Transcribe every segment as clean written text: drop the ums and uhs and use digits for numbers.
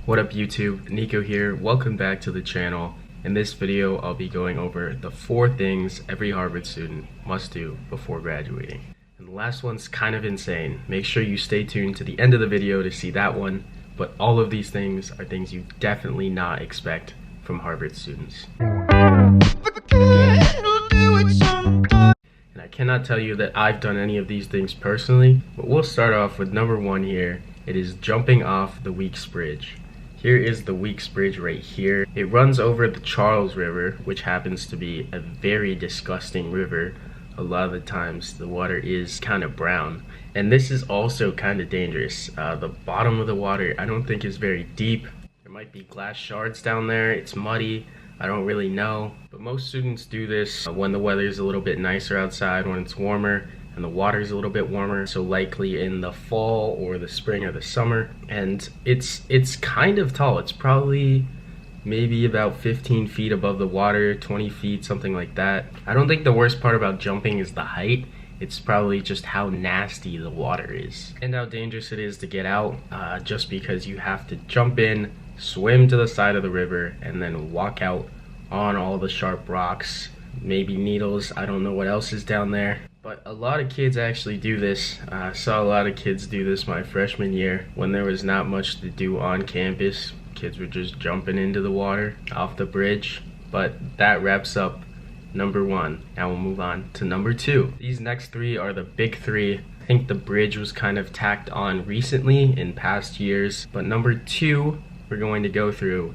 What up YouTube, Nico here, welcome back to the channel. In this video I'll be going over the 4 things every Harvard student must do before graduating. And the last one's kind of insane. Make sure you stay tuned to the end of the video to see that one, but all of these things are things you definitely not expect from Harvard students. And I cannot tell you that I've done any of these things personally, but we'll start off with number 1 here. It is jumping off the Weeks Bridge. Here is the Weeks Bridge right here. It runs over the Charles River, which happens to be a very disgusting river. A lot of the times the water is kind of brown. And this is also kind of dangerous. The bottom of the water I don't think is very deep. There might be glass shards down there. It's muddy. I don't really know. But most students do this when the weather is a little bit nicer outside, when it's warmer and the water is a little bit warmer, so likely in the fall or the spring or the summer. And it's kind of tall. It's probably maybe about 15 feet above the water, 20 feet, something like that. I don't think the worst part about jumping is the height. It's probably just how nasty the water is and how dangerous it is to get out, just because you have to jump in, swim to the side of the river, and then walk out on all the sharp rocks, maybe needles. I don't know what else is down there. But a lot of kids actually do this. I saw a lot of kids do this my freshman year when there was not much to do on campus. Kids were just jumping into the water off the bridge. But that wraps up number 1. Now we'll move on to number 2. These next 3 are the big 3. I think the bridge was kind of tacked on recently in past years. But number 2 we're going to go through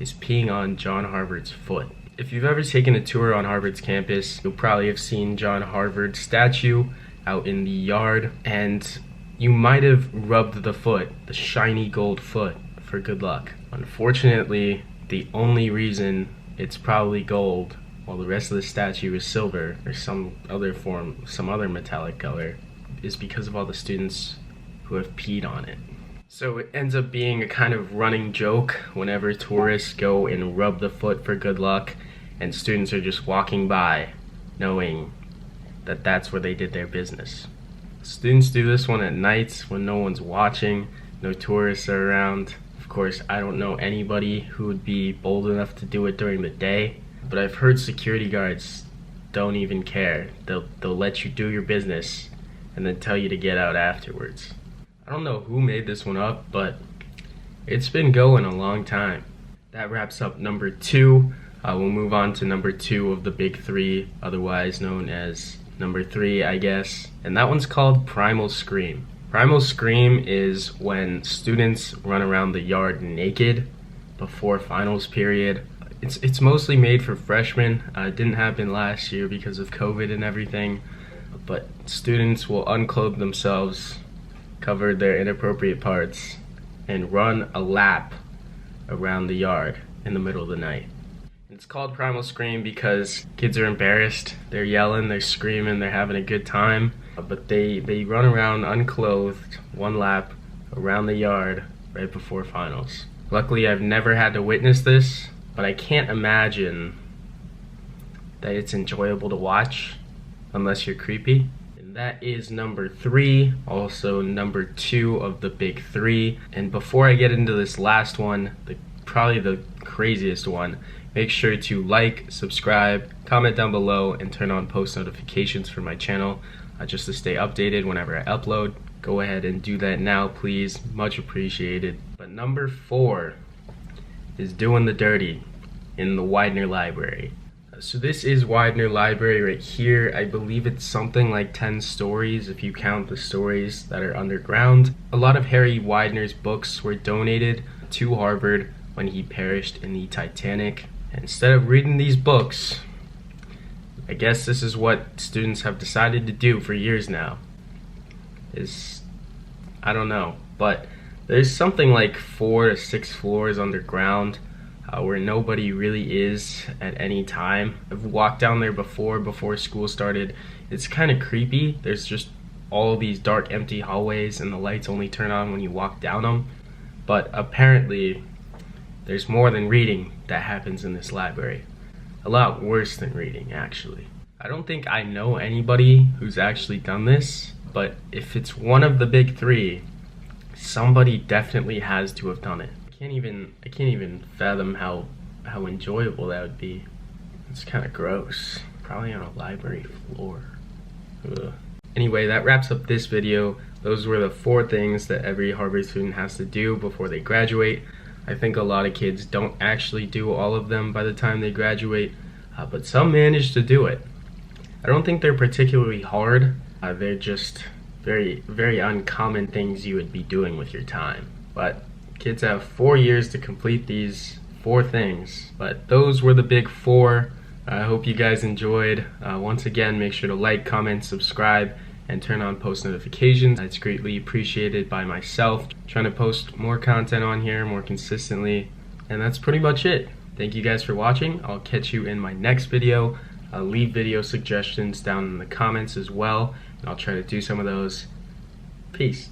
is peeing on John Harvard's foot. If you've ever taken a tour on Harvard's campus, you'll probably have seen John Harvard's statue out in the yard, and you might have rubbed the foot, the shiny gold foot, for good luck. Unfortunately, the only reason it's probably gold while the rest of the statue is silver or some other metallic color is because of all the students who have peed on it. So it ends up being a kind of running joke whenever tourists go and rub the foot for good luck, and students are just walking by knowing that that's where they did their business. Students do this one at nights when no one's watching, no tourists are around. Of course, I don't know anybody who would be bold enough to do it during the day, but I've heard security guards don't even care. They'll let you do your business and then tell you to get out afterwards. I don't know who made this one up, but it's been going a long time. That wraps up number 2. We'll move on to number 2 of the big 3, otherwise known as number 3, I guess. And that one's called Primal Scream. Primal Scream is when students run around the yard naked before finals period. It's mostly made for freshmen. It didn't happen last year because of COVID and everything, but students will unclothe themselves, cover their inappropriate parts, and run a lap around the yard in the middle of the night. It's called Primal Scream because kids are embarrassed. They're yelling, they're screaming, they're having a good time, but they run around unclothed, one lap around the yard right before finals. Luckily, I've never had to witness this, but I can't imagine that it's enjoyable to watch unless you're creepy. That is number 3, also number 2 of the big 3. And before I get into this last one, probably the craziest one, make sure to like, subscribe, comment down below, and turn on post notifications for my channel just to stay updated whenever I upload. Go ahead and do that now, please. Much appreciated. But number 4 is doing the dirty in the Widener Library. So this is Widener Library right here. I believe it's something like 10 stories if you count the stories that are underground. A lot of Harry Widener's books were donated to Harvard when he perished in the Titanic. And instead of reading these books, I guess this is what students have decided to do for years now. I don't know, but there's something like 4 to 6 floors underground where nobody really is at any time. I've walked down there before school started. It's kind of creepy. There's just all these dark, empty hallways, and the lights only turn on when you walk down them. But apparently, there's more than reading that happens in this library. A lot worse than reading, actually. I don't think I know anybody who's actually done this, but if it's one of the big 3, somebody definitely has to have done it. can't even fathom how enjoyable that would be. It's kind of gross. Probably on a library floor. Ugh. Anyway, that wraps up this video. Those were the 4 things that every Harvard student has to do before they graduate. I think a lot of kids don't actually do all of them by the time they graduate, but some manage to do it. I don't think they're particularly hard. They're just very, very uncommon things you would be doing with your time. But kids have 4 years to complete these 4 things. But those were the big 4. I hope you guys enjoyed. Once again, make sure to like, comment, subscribe, and turn on post notifications. It's greatly appreciated by myself. Trying to post more content on here more consistently. And that's pretty much it. Thank you guys for watching. I'll catch you in my next video. Leave video suggestions down in the comments as well, and I'll try to do some of those. Peace.